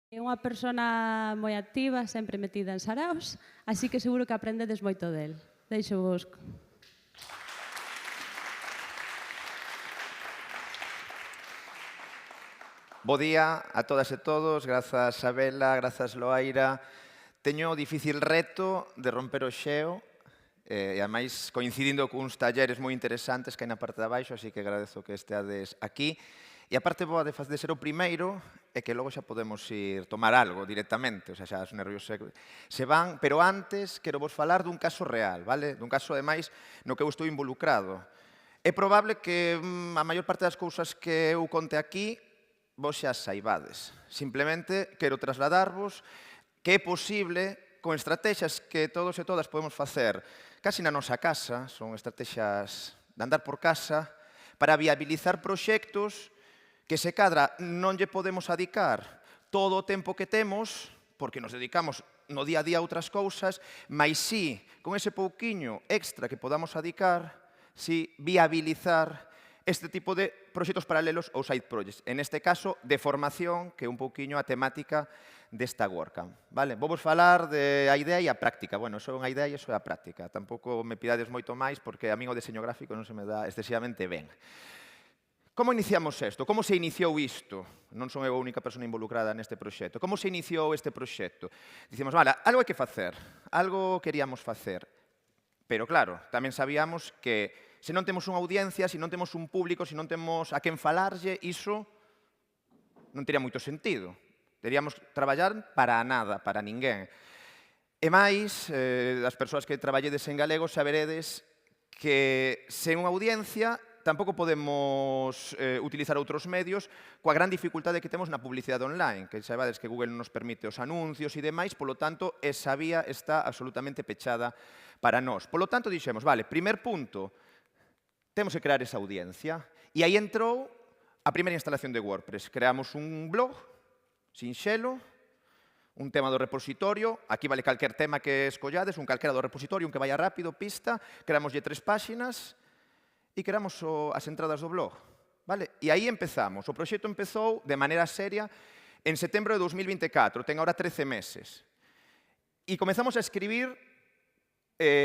É unha persona moi activa, sempre metida en saraos, así que seguro que aprendedes moito del. Deixo vos. Bo día a todas e todos, grazas Sabela, grazas Loaira. Teño o difícil reto de romper o xeo, e ademais coincidindo cuns talleres moi interesantes que hai na parte de abaixo, así que agradezo que esteades aquí. E a parte boa de ser o primeiro é que logo xa podemos ir tomar algo directamente, o sea, xa os nervios se van, pero antes quero vos falar dun caso real, vale? Dun caso, ademais, no que eu estou involucrado. É probable que a maior parte das cousas que eu conte aquí vos xa saibades. Simplemente quero trasladarvos que é posible con estrategias que todos e todas podemos facer casi na nosa casa, son estrategias de andar por casa, para viabilizar proxectos que se cadra non lle podemos adicar todo o tempo que temos, porque nos dedicamos no día a día a outras cousas, mas sí, con ese pouquiño extra que podamos adicar, sí, viabilizar este tipo de proxectos paralelos ou side projects. En este caso, de formación, que é un pouquiño a temática desta WordCamp. Vale? Vou vos falar de a idea e a práctica. Bueno, iso é unha idea e iso é a práctica. Tampouco me pidades moito máis, porque a min o deseño gráfico non se me dá excesivamente ben. Como iniciamos isto? Como se iniciou isto? Non son eu a única persona involucrada neste proxecto. Como se iniciou este proxecto? Dicimos, vale, algo hai que facer, algo queríamos facer. Pero claro, tamén sabíamos que se non temos unha audiencia, se non temos un público, se non temos a quen falarlle, iso non teria moito sentido. Teríamos traballar para nada, para ninguén. E máis, as persoas que traballedes en galego saberedes que sen unha audiencia tampouco podemos utilizar outros medios coa gran dificultade que temos na publicidade online, que sabades que Google non nos permite os anuncios e demais, polo tanto, esa vía está absolutamente pechada para nós. Polo tanto, dixemos, vale, primer punto, temos que crear esa audiencia. E aí entrou a primeira instalación de WordPress. Creamos un blog, sinxelo, un tema do repositorio, aquí vale calquer tema que escollades, un calquera do repositorio, un que vaya rápido, pista, creamoslle 3 páxinas, e creamos as entradas do blog. Vale? E aí empezamos. O proxecto empezou de maneira seria en setembro de 2024, ten agora 13 meses. E comezamos a escribir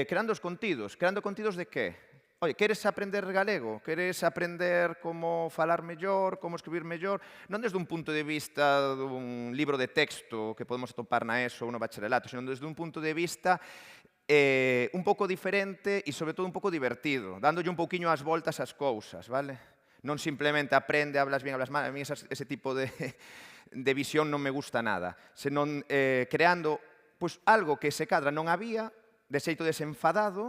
creando os contidos. Creando contidos de qué? Oye, queres aprender galego? Queres aprender como falar mellor, como escribir mellor? Non desde un punto de vista dun libro de texto que podemos atopar na ESO ou no bacharelato, senón desde un punto de vista un pouco diferente e, sobre todo, un pouco divertido, dándolle un pouquiño as voltas ás cousas, vale? Non simplemente aprende, hablas bien, hablas mal, a mí ese tipo de visión non me gusta nada, senón creando algo que se cadra non había, de xeito desenfadado,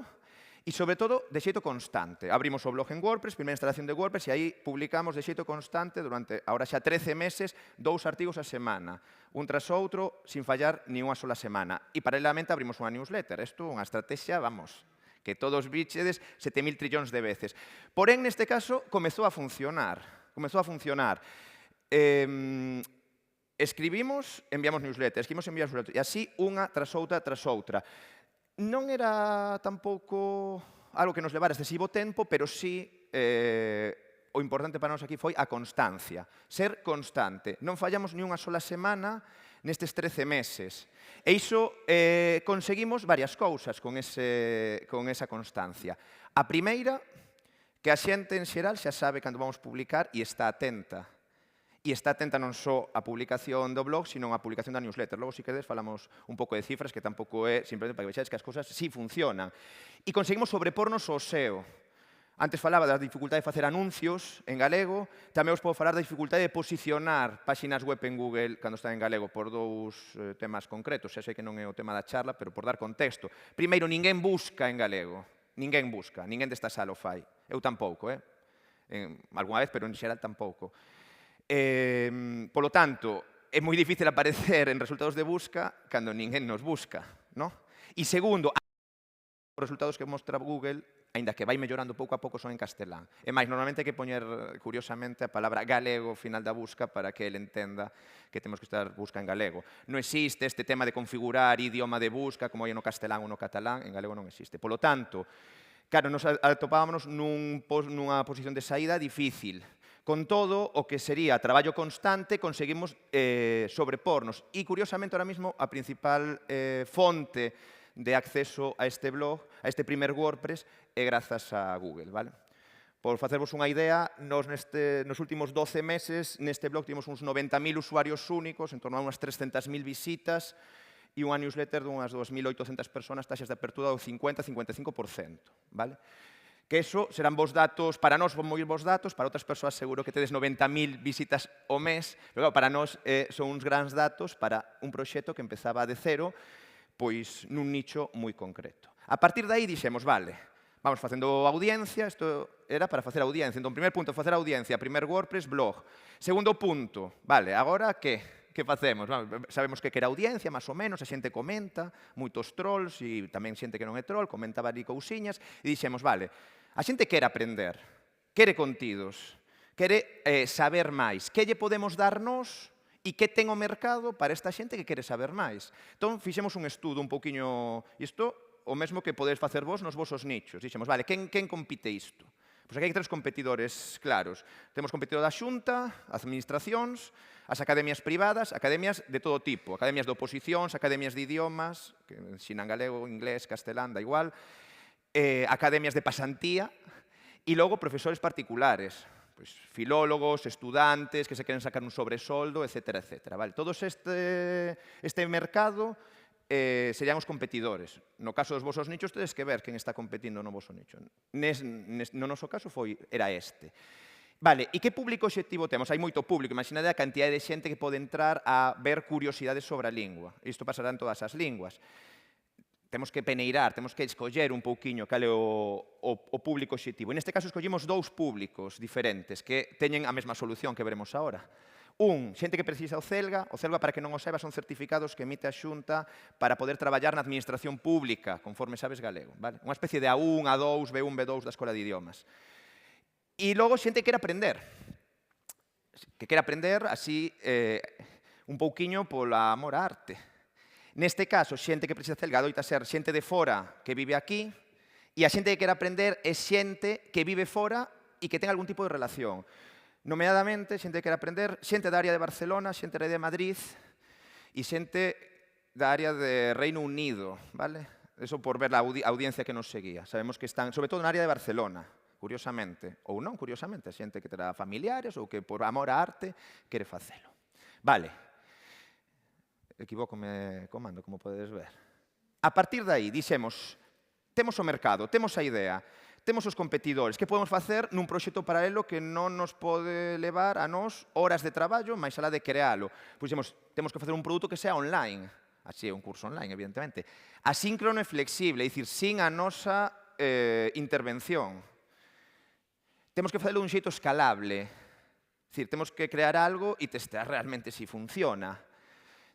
e, sobre todo, de xeito constante. Abrimos o blog en WordPress, primeira instalación de WordPress, e aí publicamos de xeito constante durante, agora xa 13 meses, 2 artigos a semana, un tras outro, sin fallar ni unha sola semana. E, paralelamente, abrimos unha newsletter. Isto é unha estrategia, vamos, que todos bichedes 7.000 trillóns de veces. Porén, neste caso, comezou a funcionar. Comezou a funcionar. Escribimos, enviamos newsletter, escribimos, enviamos newsletter, e así unha tras outra, tras outra. Non era tampouco algo que nos levara excesivo tempo, pero sí o importante para nós aquí foi a constancia. Ser constante. Non fallamos ni unha sola semana nestes 13 meses. E iso conseguimos varias cousas con esa constancia. A primeira, que a xente en xeral xa sabe cando vamos publicar e está atenta. E está atenta non só a publicación do blog, sino a publicación da newsletter. Logo, se queres, falamos un pouco de cifras, que tampouco é simplemente para que vexades que as cousas sí funcionan. E conseguimos sobrepornos ao SEO. Antes falaba da dificultade de facer anuncios en galego, tamén os podo falar da dificultade de posicionar páxinas web en Google cando están en galego por dous temas concretos. Xa sei que non é o tema da charla, pero por dar contexto. Primeiro, ninguén busca en galego. Ninguén busca. Ninguén desta sala o fai. Eu tampouco, Alguna vez, pero en xeral tampouco. Polo tanto, é moi difícil aparecer en resultados de busca cando ninguén nos busca, ¿no? E segundo, os resultados que mostra Google, aínda que vai mellorando pouco a pouco, son en castelán. E máis, normalmente hai que poñer, curiosamente, a palabra galego ao final da busca para que ele entenda que temos que estar busca en galego. Non existe este tema de configurar idioma de busca como hai no castelán ou no catalán, en galego non existe. Polo tanto, claro, nos atopábamos nunha posición de saída difícil. Con todo, o que sería traballo constante, conseguimos sobrepornos. E, curiosamente, ahora mismo, a principal fonte de acceso a este blog, a este primer WordPress, é grazas a Google, vale? Por facervos unha idea, nos últimos 12 meses, neste blog tivemos uns 90.000 usuarios únicos, en torno a unhas 300.000 visitas, e unha newsletter dunhas 2.800 personas, taxas de apertura do 50-55%, vale? Que eso serán vos datos, para nós son moi vos datos, para outras persoas seguro que tedes 90.000 visitas ao mes, pero claro, para nós son uns grandes datos para un proxecto que empezaba de cero, pois nun nicho moi concreto. A partir de aí dixemos, vale, vamos facendo audiencia, isto era para facer audiencia. Entón, primer punto, facer audiencia, primer WordPress, blog. Segundo punto, vale, agora que? Que facemos? Sabemos que quera audiencia, máis ou menos, a xente comenta, moitos trolls e tamén xente que non é troll, comentaba ali cousiñas, e dixemos, vale, a xente quere aprender, quere contidos, quere saber máis. Que lle podemos darnos e que ten o mercado para esta xente que quere saber máis? Entón, fixemos un estudo un poquinho, isto o mesmo que podedes facer vos nos vosos nichos. Dixemos, vale, quen compite isto? Pois aquí hai tres competidores claros. Temos competidor da Xunta, as administracións, as academias privadas, academias de todo tipo, academias de oposicións, academias de idiomas, que ensinan galego, inglés, castelán, da igual, academias de pasantía, e logo profesores particulares, pois, filólogos, estudantes que se queren sacar un sobresoldo, etcétera, etcétera. Vale? Todo este mercado serían os competidores. No caso dos vosos nichos, tedes que ver quen está competindo no voso nicho. No noso caso era este. Vale, e que público obxectivo temos? Hai moito público, imaginade a cantidad de xente que pode entrar a ver curiosidades sobre a lingua. Isto pasará en todas as linguas. Temos que peneirar, temos que escoller un pouquiño cal é o público obxectivo. En este caso, escollimos dous públicos diferentes que teñen a mesma solución que veremos agora. Xente que precisa o CELGA. O CELGA, para que non o saiba, son certificados que emite a Xunta para poder traballar na administración pública, conforme sabes galego. Vale? Unha especie de A1, A2, B1, B2 da Escola de Idiomas. E logo, xente que quere aprender. Que quere aprender así un pouquiño pola amor á arte. Neste caso, xente que precisa CELGA doita ser xente de fora que vive aquí, e a xente que quere aprender é xente que vive fora e que ten algún tipo de relación. Nomeadamente, xente que quere aprender, xente da área de Barcelona, xente da área de Madrid e xente da área de Reino Unido, vale? Eso por ver a audiencia que nos seguía. Sabemos que están, sobre todo, na área de Barcelona, curiosamente, ou non curiosamente, xente que terá familiares ou que por amor á arte quere facelo. Vale. Equivócome comando, como podedes ver. A partir de aí, dixemos, temos o mercado, temos a idea, temos os competidores. Que podemos facer nun proxecto paralelo que non nos pode levar a nós horas de traballo, máis alá de crealo? Pois temos que facer un produto que sea online. Así é un curso online, evidentemente. Asíncrono e flexible, é dicir, sin a nosa intervención. Temos que facelo dun xeito escalable. É dicir, temos que crear algo e testear realmente se funciona.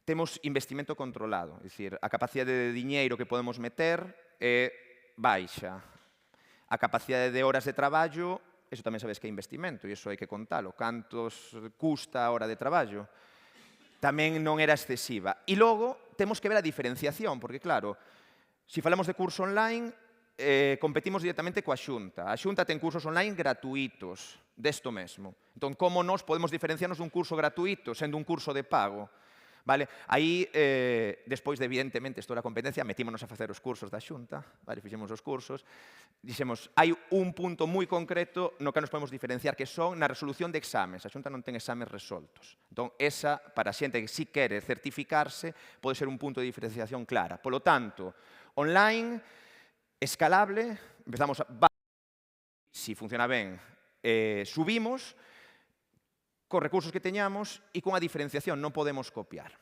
Temos investimento controlado. É dicir, a capacidade de diñeiro que podemos meter é baixa. A capacidade de horas de traballo, eso tamén sabes que é investimento, e iso hai que contalo. Cantos custa a hora de traballo? Tamén non era excesiva. E logo, temos que ver a diferenciación, porque claro, se falamos de curso online, competimos directamente coa Xunta. A Xunta ten cursos online gratuitos, desto mesmo. Entón, como nós podemos diferenciarnos dun curso gratuito, sendo un curso de pago? Vale? Aí, despois de, evidentemente, esto era competencia, metímonos a facer os cursos da Xunta, vale? Fixemos os cursos, dixemos, hai un punto moi concreto no que nos podemos diferenciar, que son na resolución de exames. A Xunta non ten exames resoltos. Entón, esa, para a xente que si quere certificarse, pode ser un punto de diferenciación clara. Polo tanto, online, escalable, empezamos a... Si funciona ben, subimos, cos recursos que teñamos e con a diferenciación, non podemos copiar.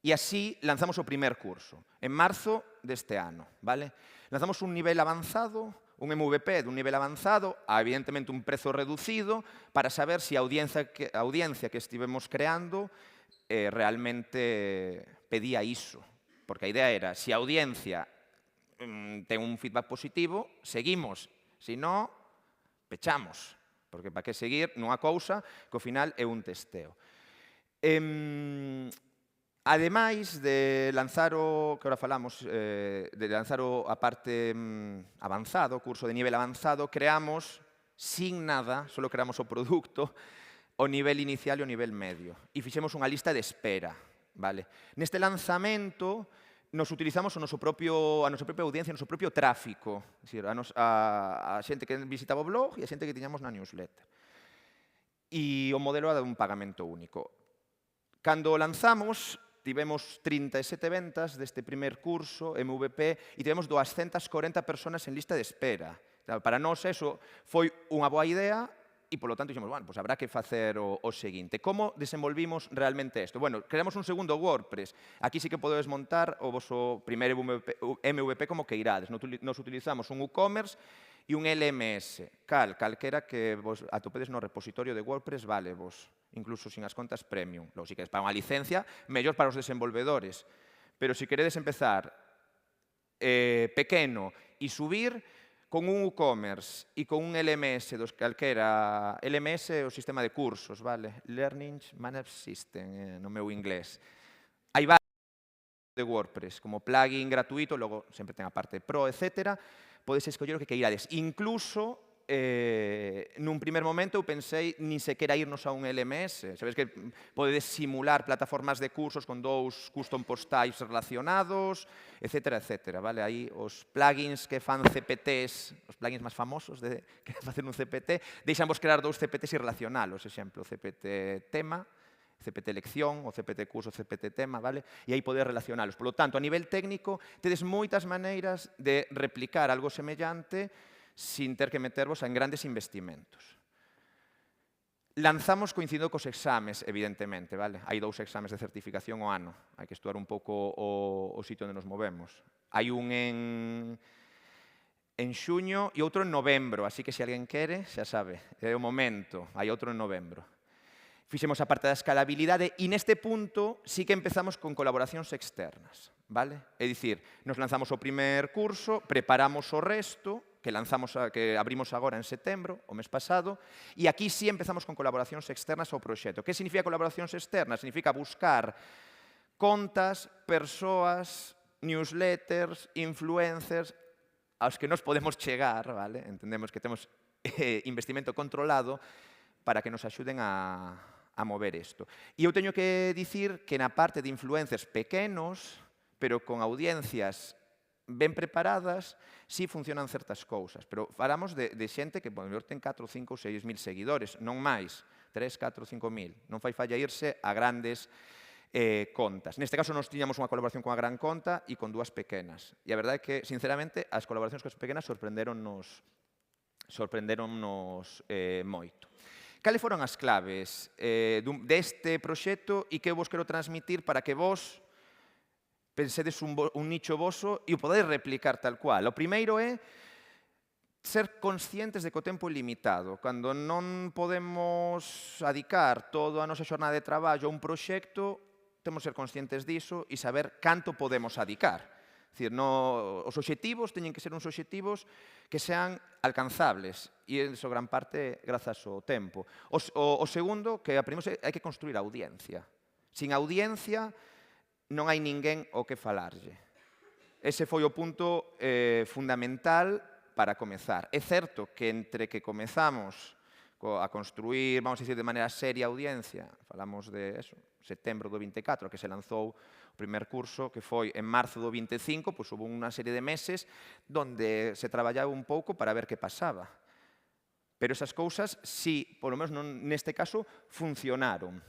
E así lanzamos o primer curso, en marzo deste ano, vale? Lanzamos un nivel avanzado, un MVP dun nivel avanzado, a evidentemente un prezo reducido, para saber se a audiencia que estivemos creando realmente pedía iso. Porque a idea era, se a audiencia ten un feedback positivo, seguimos, se non, pechamos. Porque para que seguir nunha cousa que ao final é un testeo. Ademais de lanzar o, que agora falamos, de lanzar a parte avanzado, o curso de nivel avanzado, creamos sin nada, solo creamos o produto, o nivel inicial e o nivel medio. E fixemos unha lista de espera. Vale? Neste lanzamento, nos utilizamos a nosa propia audiencia, o noso propio tráfico. A xente que visitaba o blog e a xente que tiñamos na newsletter. E o modelo era un pagamento único. Cando o lanzamos, tivemos 37 ventas deste primer curso, MVP, e tivemos 240 personas en lista de espera. Para nós, eso foi unha boa idea, e, polo tanto, dixemos, bueno, pues habrá que facer o seguinte. Como desenvolvimos realmente isto? Bueno, creamos un segundo WordPress. Aquí sí que podedes montar o vosso primeiro MVP como que irades. Nos utilizamos un WooCommerce e un LMS. Calquera que vos atopedes no repositorio de WordPress, vale, vos, incluso sin as contas premium. Logo, si queres pagar unha licencia, mellor para os desenvolvedores. Pero se queredes empezar pequeno e subir, con un WooCommerce e con un LMS dos calquera, LMS é o sistema de cursos, vale? Learning Management System, no meu inglés. Hai varios de WordPress, como plugin gratuito, logo sempre ten a parte pro, etc. Podes escoller o que queirades. Incluso, nun primer momento, eu pensei nin sequera irnos a un LMS. Sabes que podedes simular plataformas de cursos con dous custom post types relacionados, etc. Vale? Aí os plugins que fan CPTs, os plugins máis famosos que facen un CPT, deixamos crear dous CPTs e relacionalos. Exemplo, CPT tema, CPT lección, o CPT curso, o CPT tema, vale? E aí poder relacionalos. Por lo tanto, a nivel técnico, tedes moitas maneiras de replicar algo semellante sin ter que metervos en grandes investimentos. Lanzamos coincidindo cos exames, evidentemente, vale? Hai 2 exames de certificación ao ano. Hai que estudar un pouco o sitio onde nos movemos. Hai un en xuño e outro en novembro, así que se alguén quere, xa sabe, é o momento. Hai outro en novembro. Fixemos a parte da escalabilidade e neste punto sí que empezamos con colaboracións externas, vale? É dicir, nos lanzamos o primer curso, preparamos o resto, que abrimos agora en setembro, o mes pasado, e aquí sí empezamos con colaboracións externas ao proxecto. Que significa colaboracións externas? Significa buscar contas, persoas, newsletters, influencers, aos que nos podemos chegar, vale? Entendemos que temos investimento controlado para que nos axuden a mover isto. E eu teño que dicir que na parte de influencers pequenos, pero con audiencias ben preparadas, sí funcionan certas cousas. Pero falamos de xente que, por mellor, ten 4, 5 ou 6 mil seguidores, non máis, 3, 4, 5 mil. Non fai falla irse a grandes contas. Neste caso, nos tiñamos unha colaboración con a gran conta e con 2 pequenas. E a verdade é que, sinceramente, as colaboracións con as pequenas sorprenderonnos moito. Cales foron as claves deste proxecto e que vos quero transmitir para que vos pensedes un nicho voso e o podedes replicar tal cual. O primeiro é ser conscientes de que o tempo é limitado. Cando non podemos adicar toda a nosa xornada de traballo a un proxecto, temos que ser conscientes diso e saber canto podemos adicar. É dicir, os obxectivos teñen que ser uns obxectivos que sean alcanzables e iso gran parte grazas ao tempo. O segundo, que aprendemos, é que hai que construir audiencia. Sin audiencia non hai ninguén ao que falarlle. Ese foi o punto fundamental para comezar. É certo que entre que comezamos a construir, vamos a decir, de maneira seria a audiencia, falamos de eso, setembro do 24, que se lanzou o primer curso, que foi en marzo do 25, pois houve unha serie de meses donde se traballaba un pouco para ver que pasaba. Pero esas cousas, sí, polo menos neste caso, funcionaron.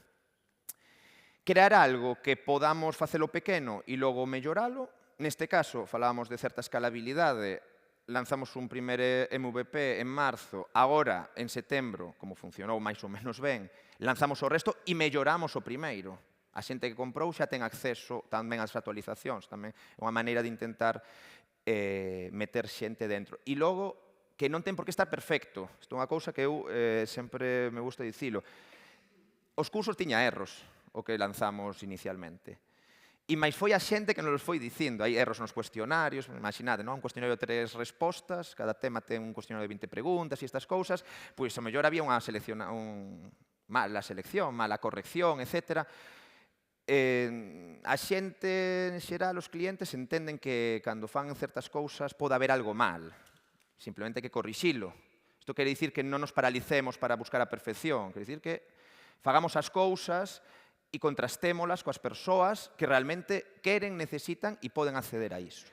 Crear algo que podamos facelo pequeno e logo melloralo. Neste caso, falábamos de certa escalabilidade, lanzamos un primer MVP en marzo, agora, en setembro, como funcionou máis ou menos ben, lanzamos o resto e melloramos o primeiro. A xente que comprou xa ten acceso tamén ás actualizacións, tamén é unha maneira de intentar meter xente dentro. E logo, que non ten por que estar perfecto. Isto é unha cousa que eu sempre me gusta dicilo. Os cursos tiña erros, o que lanzamos inicialmente. E máis foi a xente que nos foi dicindo. Hai erros nos cuestionarios, imaginade, non? Un cuestionario de 3 respostas, cada tema ten un cuestionario de 20 preguntas e estas cousas, pois a mellor había unha selección, mala selección, mala corrección, etc. A xente, en xeral, os clientes entenden que cando fan certas cousas pode haber algo mal. Simplemente hai que corrixilo. Isto quere dicir que non nos paralicemos para buscar a perfección, quere dicir que fagamos as cousas e contrastémolas coas persoas que realmente queren, necesitan e poden acceder a iso.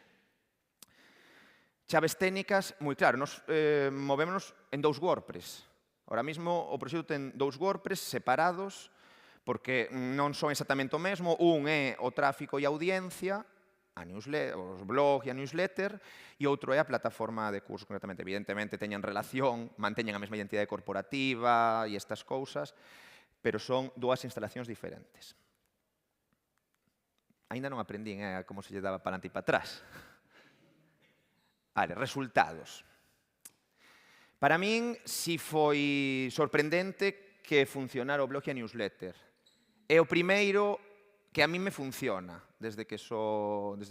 Chaves técnicas, moi claro, nos movémonos en 2 WordPress. Ahora mesmo o proxecto ten 2 WordPress separados porque non son exactamente o mesmo. Un é o tráfico e a audiencia, os blog e a newsletter, e outro é a plataforma de cursos, concretamente. Evidentemente, teñen relación, manteñen a mesma identidade corporativa e estas cousas, pero son 2 instalacións diferentes. Ainda non aprendín como se lle daba para adelante e para atrás. Vale, resultados. Para min, si foi sorprendente que funcionara o blog e a newsletter. É o primeiro que a mí me funciona desde que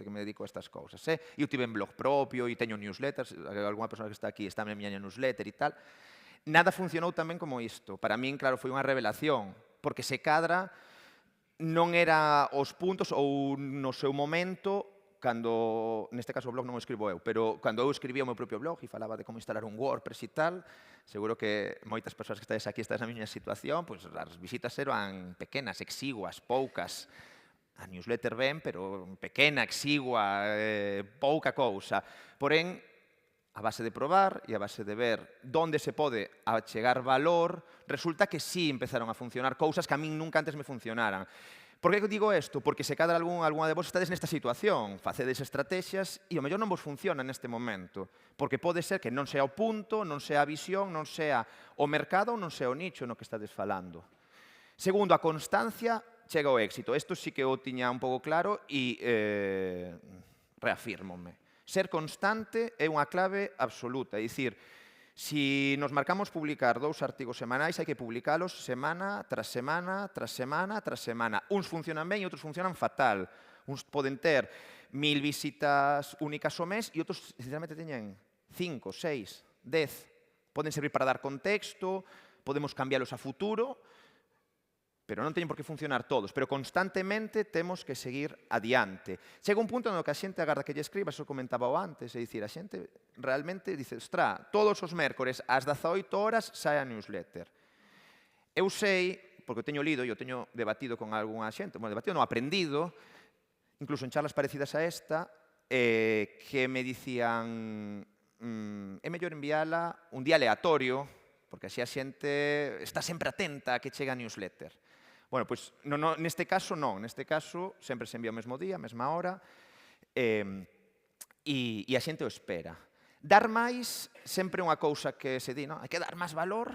me dedico a estas cousas. Eu tive un blog propio e teño newsletters, alguna persona que está aquí está na miña newsletter e tal. Nada funcionou tamén como isto. Para min, claro, foi unha revelación, porque se cadra non era os puntos ou no seu momento, cando, neste caso o blog non o escribo eu, pero cando eu escribía o meu propio blog e falaba de como instalar un WordPress e tal, seguro que moitas persoas que estáis aquí estás na miña situación, pois as visitas eran pequenas, exiguas, poucas. A newsletter ben, pero pequena, exigua, pouca cousa. Porén, a base de probar e a base de ver onde se pode achegar valor, resulta que sí empezaron a funcionar cousas que a min nunca antes me funcionaran. Por que digo isto? Porque se cadra alguna de vos estades nesta situación, facedes estrategias e o mellor non vos funciona neste momento, porque pode ser que non sea o punto, non sea a visión, non sea o mercado ou non sea o nicho no que estades falando. Segundo, a constancia chega ao éxito. Isto sí que o tiña un pouco claro e reafírmome. Ser constante é unha clave absoluta. É dicir, se nos marcamos publicar 2 artigos semanais, hai que publicalos semana tras semana, tras semana, tras semana. Uns funcionan ben e outros funcionan fatal. Uns poden ter 1000 visitas únicas ao mes e outros, sinceramente, teñen 5, 6, 10. Poden servir para dar contexto, podemos cambiálos a futuro, pero non teñen por que funcionar todos, pero constantemente temos que seguir adiante. Chega un punto no que a xente agarda que lle escriba, eso comentaba antes, é dicir, a xente realmente dice, ostra, todos os mércores ás 18 horas sae a newsletter. Eu sei, porque o teño lido e o teño debatido con algunha xente, bueno, debatido non, aprendido, incluso en charlas parecidas a esta, que me dicían, é mellor enviala un día aleatorio, porque así a xente está sempre atenta a que chega a newsletter. Bueno, pois neste caso non, neste caso sempre se envía o mesmo día, a mesma hora, e a xente o espera. Dar máis sempre é unha cousa que se di, non? Hai que dar máis valor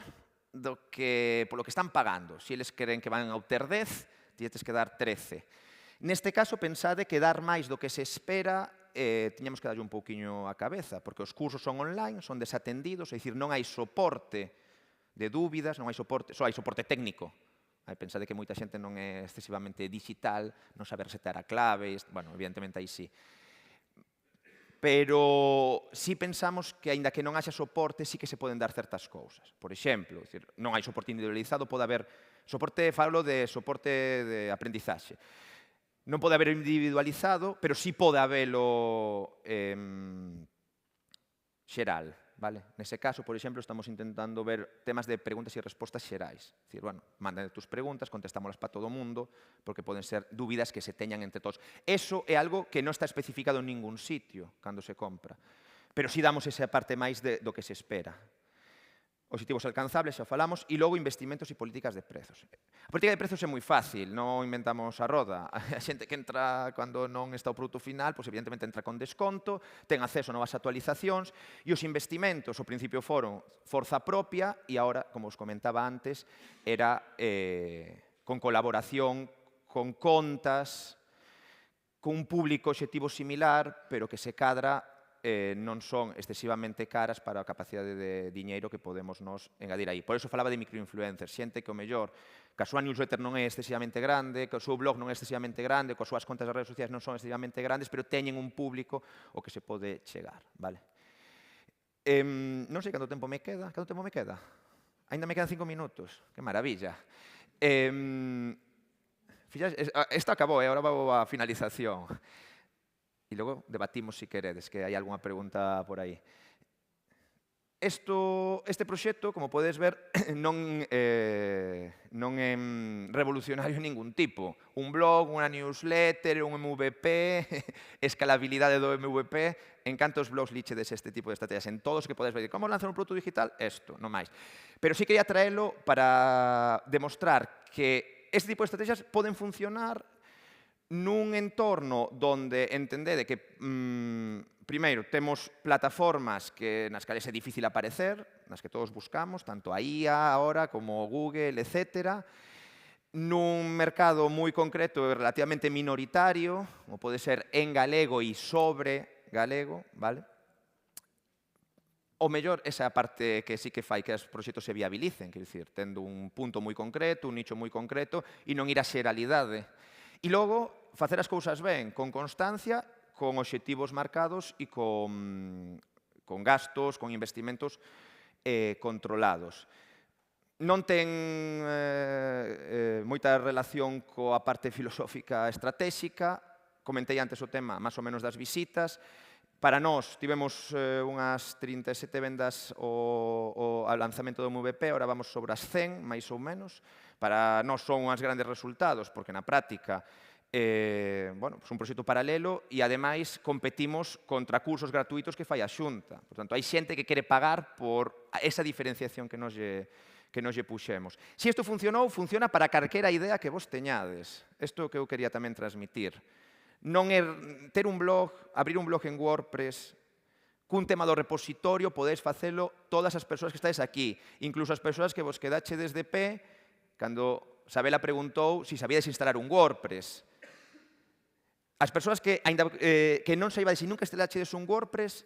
polo que están pagando. Se eles queren que van a obter 10, ti tes que dar 13. Neste caso, pensade que dar máis do que se espera tiñamos que darlle un pouquiño a cabeza, porque os cursos son online, son desatendidos, é dicir, non hai soporte de dúbidas, non hai soporte, só hai soporte técnico. Pensade que moita xente non é excesivamente digital, non sabe resetar a clave, bueno, evidentemente aí sí. Pero si pensamos que, aínda que non haxa soporte, sí que se poden dar certas cousas. Por exemplo, non hai soporte individualizado, pode haber soporte, falo de soporte de aprendizaxe. Non pode haber individualizado, pero sí pode habelo xeral. Vale? Nese caso, por exemplo, estamos intentando ver temas de preguntas e respostas xerais. É dicir, bueno, mandan tus preguntas, contestámolas para todo o mundo, porque poden ser dúbidas que se teñan entre todos. Eso é algo que non está especificado en ningún sitio cando se compra. Pero si damos esa parte máis do que se espera. Obxectivos alcanzables, xa falamos, e logo investimentos e políticas de prezos. A política de prezos é moi fácil, non inventamos a roda. A xente que entra cando non está o produto final, pois evidentemente entra con desconto, ten acceso a novas actualizacións, e os investimentos, ao principio foron forza propia, e agora, como os comentaba antes, era con colaboración, con contas, con un público obxectivo similar, pero que se cadra non son excesivamente caras para a capacidade de diñeiro que podemos nos engadir aí. Por eso falaba de microinfluencers, xente que o mellor, que a súa newsletter non é excesivamente grande, que o seu blog non é excesivamente grande, que as súas contas das redes sociais non son excesivamente grandes, pero teñen un público ao que se pode chegar. Vale? Non sei canto tempo me queda. Canto tempo me queda? Ainda me quedan 5 minutos. Que maravilla. Isto acabou, agora vou a finalización. E logo debatimos, se queredes, que hai algunha pregunta por aí. Este proxecto, como podes ver, non é revolucionario ningún tipo. Un blog, unha newsletter, un MVP, escalabilidade do MVP. En cantos blogs lichedes este tipo de estrategias? En todos que podes ver. Como lanzar un produto digital? Esto, non máis. Pero sí quería traelo para demostrar que este tipo de estrategias poden funcionar nun entorno donde entendede que, primeiro, temos plataformas nas cales é difícil aparecer, nas que todos buscamos, tanto a IA ahora como Google, etc. Nun mercado moi concreto e relativamente minoritario, como pode ser en galego e sobre galego, vale? O mellor, esa é a parte que sí que fai que os proxectos se viabilicen, quer dicir, tendo un punto moi concreto, un nicho moi concreto, e non ir a xeralidade. E logo, facer as cousas ben, con constancia, con obxectivos marcados e con gastos, con investimentos controlados. Non ten moita relación coa parte filosófica estratégica. Comentei antes o tema, máis ou menos, das visitas. Para nós, tivemos unhas 37 vendas ao lanzamento do MVP, ahora vamos sobre as 100, máis ou menos. Para nós son unhas grandes resultados, porque na práctica bueno, un proxecto paralelo e, ademais, competimos contra cursos gratuitos que fai a Xunta. Por tanto, hai xente que quere pagar por esa diferenciación que nos lle puxemos. Se isto funcionou, funciona para calquera idea que vos teñades. Isto é o que eu quería tamén transmitir. Non é ter un blog, abrir un blog en WordPress, cun tema do repositorio podedes facelo todas as persoas que estáis aquí, incluso as persoas que vos quedachedes de pé cando Sabela preguntou se sabíades instalar un WordPress. As persoas que non saibades se nunca instalachedes un WordPress,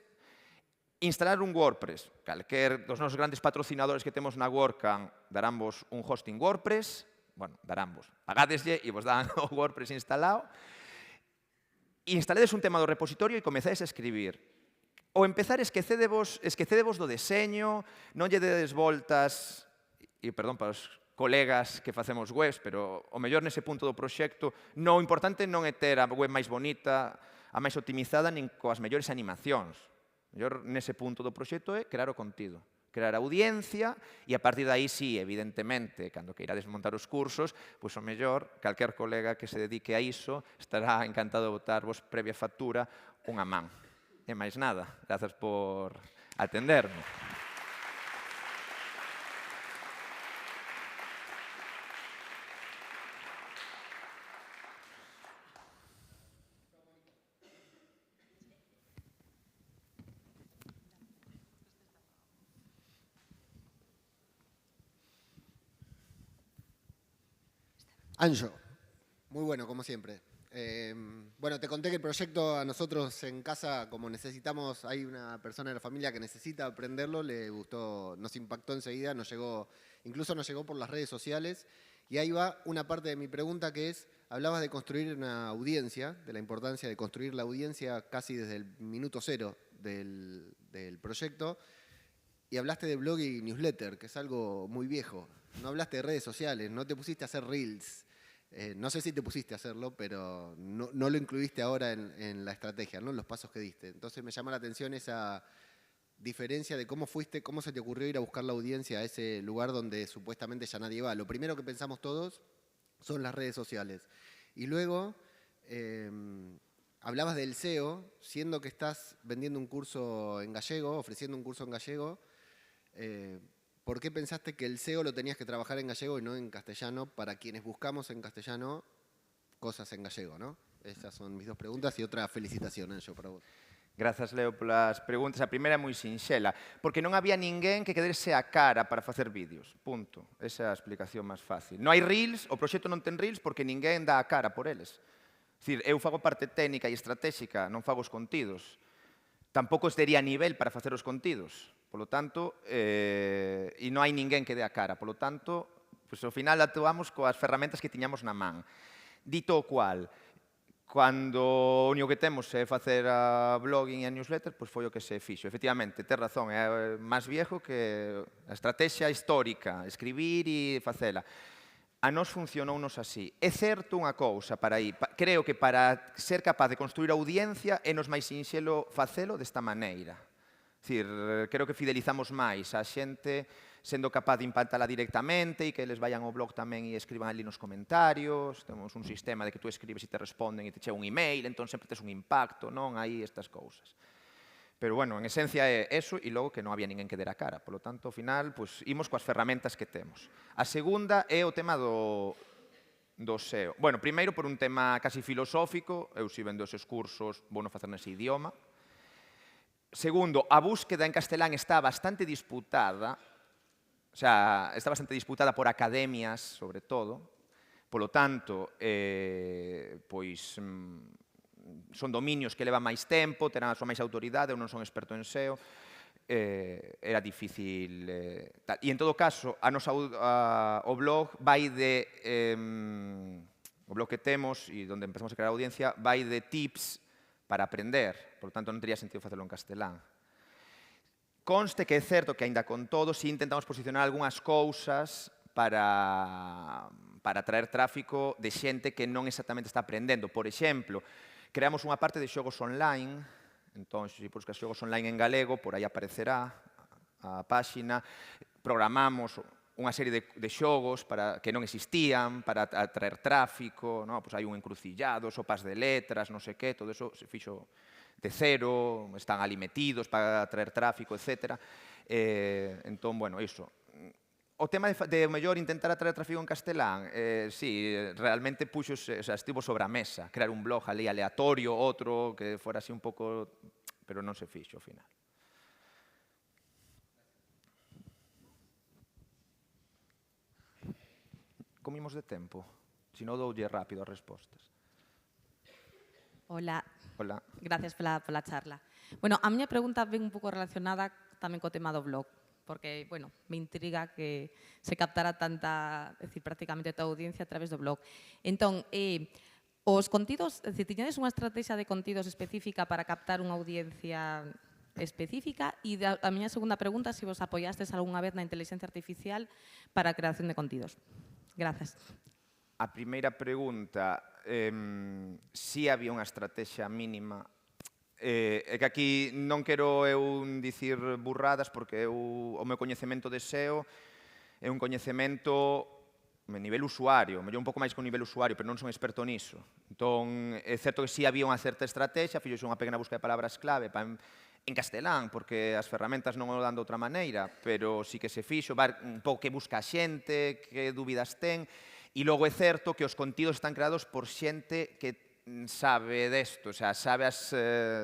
instalar un WordPress. Calquer dos nosos grandes patrocinadores que temos na WordCamp daránvos un hosting WordPress, bueno, daránvos, pagadeslle e vos dan o WordPress instalado. Instaledes un tema do repositorio e comezades a escribir. Ou empezar, esquecedevos do deseño, non lle dedes voltas, e perdón para os colegas que facemos webs, pero o mellor nese punto do proxecto, o importante non é ter a web máis bonita, a máis optimizada, nin coas mellores animacións. O mellor nese punto do proxecto é crear o contido, crear a audiencia, e a partir de aí, sí, evidentemente, cando que irades montar os cursos, pois o mellor, calquer colega que se dedique a iso estará encantado de botarvos previa factura unha man. E máis nada, grazas por atenderme. Anjo, muy bueno, como siempre. Bueno, te conté que el proyecto a nosotros en casa, como necesitamos, hay una persona en la familia que necesita aprenderlo, le gustó, nos impactó enseguida, incluso nos llegó por las redes sociales. Y ahí va una parte de mi pregunta que es, hablabas de construir una audiencia, de la importancia de construir la audiencia casi desde el minuto cero del proyecto, y hablaste de blog y newsletter, que es algo muy viejo. No hablaste de redes sociales, no te pusiste a hacer reels. No sé si te pusiste a hacerlo, pero no lo incluiste ahora en la estrategia, ¿no? En los pasos que diste. Entonces me llama la atención esa diferencia de cómo se te ocurrió ir a buscar la audiencia a ese lugar donde supuestamente ya nadie va. Lo primero que pensamos todos son las redes sociales. Y luego hablabas del SEO, siendo que estás vendiendo un curso en gallego, ofreciendo un curso en gallego. ¿Por qué pensaste que el SEO lo tenías que trabajar en gallego y no en castellano para quienes buscamos en castellano cosas en gallego, ¿no? Esas son mis dos preguntas e outra felicitación, Anxo, para vos. Grazas, Leo, polas preguntas. A primeira é moi sinxela, porque non había ninguén que quederse a cara para facer vídeos. Punto. Esa é a explicación máis fácil. Non hai reels, o proxecto non ten reels porque ninguén dá a cara por eles. É dicir, eu fago parte técnica e estratégica, non fago os contidos. Tampouco estaría a nivel para facer os contidos. Polo tanto, e non hai ninguén que dé a cara. Polo tanto, pois, ao final actuamos coas ferramentas que tiñamos na man. Dito o cual, cando o único que temos é facer a blogging e a newsletter, pois foi o que se fixo. Efectivamente, tes razón, é máis viejo que a estrategia histórica, escribir e facela. A nós funcionounos así. É certo unha cousa para aí. Creo que para ser capaz de construir audiencia é nos máis sinxelo facelo desta maneira. Dicir, creo que fidelizamos máis a xente sendo capaz de impactala directamente e que eles vayan ao blog tamén e escriban ali nos comentarios. Temos un sistema de que tú escribes e te responden e te chega un email, entón sempre tes un impacto, non? Aí estas cousas. Pero, bueno, en esencia é eso e logo que non había ninguén que dera cara. Por lo tanto, ao final, pues, imos coas ferramentas que temos. A segunda é o tema do SEO. Bueno, primeiro, por un tema casi filosófico, eu si vendo eses cursos, vou non facer nese idioma. Segundo, a búsqueda en castelán está bastante disputada, o sea, está bastante disputada por academias, sobre todo. Polo tanto, pois, son dominios que levan máis tempo, terán a súa máis autoridade, eu non son experto en SEO, era difícil. E en todo caso, o blog vai de... O blog que temos e onde empezamos a crear audiencia vai de tips para aprender, por lo tanto non tería sentido facelo en castelán. Conste que é certo que, aínda con todo, si intentamos posicionar algunhas cousas para atraer tráfico de xente que non exactamente está aprendendo. Por exemplo, creamos unha parte de xogos online, entón, se buscas xogos online en galego, por aí aparecerá a páxina. Programamos unha serie de xogos que non existían para atraer tráfico, pois hai un encrucillado, sopas de letras, non sei que, todo eso se fixo de cero, están ali metidos para atraer tráfico, etc. Entón, bueno, iso. O tema de mellor intentar atraer tráfico en castelán, sí, realmente estivo sobre a mesa, crear un blog ali aleatorio, outro que fora así un pouco, pero non se fixo ao final. Comimos de tempo? Si non, doulle rápido as respostas. Hola. Hola. Gracias pola charla. Bueno, a miña pregunta ven un pouco relacionada tamén co tema do blog, porque, bueno, me intriga que se captara tanta, é dicir, prácticamente toda a audiencia a través do blog. Entón, os contidos, é dicir, tiñades unha estrategia de contidos específica para captar unha audiencia específica? E a miña segunda pregunta, se vos apoiastes algunha vez na inteligencia artificial para a creación de contidos. Gracias. A primeira pregunta, si había unha estrategia mínima. É que aquí non quero eu dicir burradas, porque o meu coñecemento de SEO é un coñecemento a nivel usuario, mellor un pouco máis que un nivel usuario, pero non son experto niso. Entón, é certo que si había unha certa estrategia, fixose unha pequena busca de palabras clave en castelán, porque as ferramentas non o dan de outra maneira, pero sí que se fixo, un pouco que busca a xente, que dúbidas ten, e logo é certo que os contidos están creados por xente que sabe desto, o sea, sabe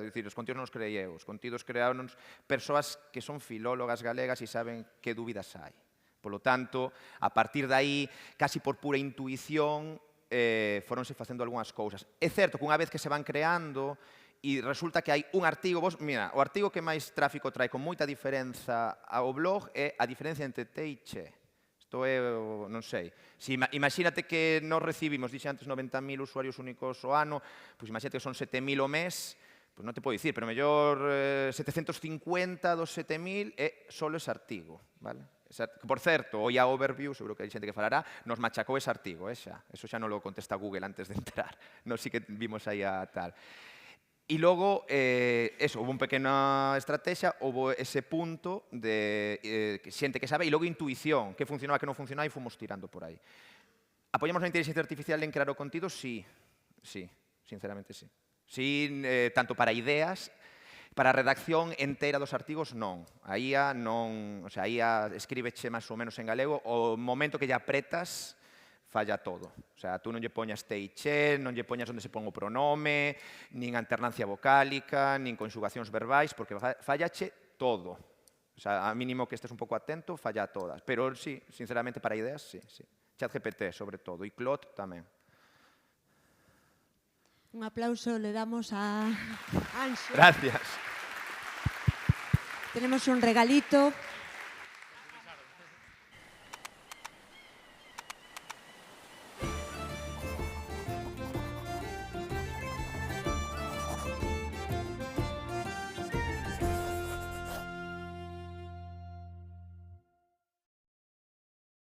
dicir, os contidos non os creei eu, os contidos crearon persoas que son filólogas galegas e saben que dúbidas hai. Por lo tanto, a partir de aí, casi por pura intuición, foronse facendo algunhas cousas. É certo que unha vez que se van creando, e resulta que hai un artigo, mira, o artigo que máis tráfico trae con moita diferenza ao blog é a diferencia entre te e che. Isto é, non sei. Imagínate que nos recibimos, dixe antes, 90.000 usuarios únicos ao ano, pois imagínate que son 7.000 ao mes, pois non te podo dicir, pero mellor 750 dos 7.000 é solo ese artigo, vale? Por certo, oi a Overview, seguro que hai xente que falará, nos machacou ese artigo, xa. Eso xa non lo contesta Google antes de entrar. Nos sí que vimos aí a tal. E logo, houve unha pequena estrategia, houve ese punto de xente que sabe, e logo intuición, que funcionaba, que non funcionaba, e fomos tirando por aí. Apoiamos a inteligencia artificial en crear o contido? Sí, sinceramente sí. Sí, tanto para ideas, para a redacción entera dos artigos, non. A IA non, o sea, a IA escríbeche máis ou menos en galego, o momento que lle apretas, falla todo. O sea, tú non lle poñas te e che, non lle poñas onde se pon o pronome, nin alternancia vocálica, nin conxugacións verbais, porque fallache todo. O sea, a mínimo que estés un pouco atento, falla a todas. Pero sí, sinceramente, para ideas, sí. ChatGPT, sobre todo, e Claude tamén. Un aplauso le damos a Anxo. Gracias. Tenemos un regalito.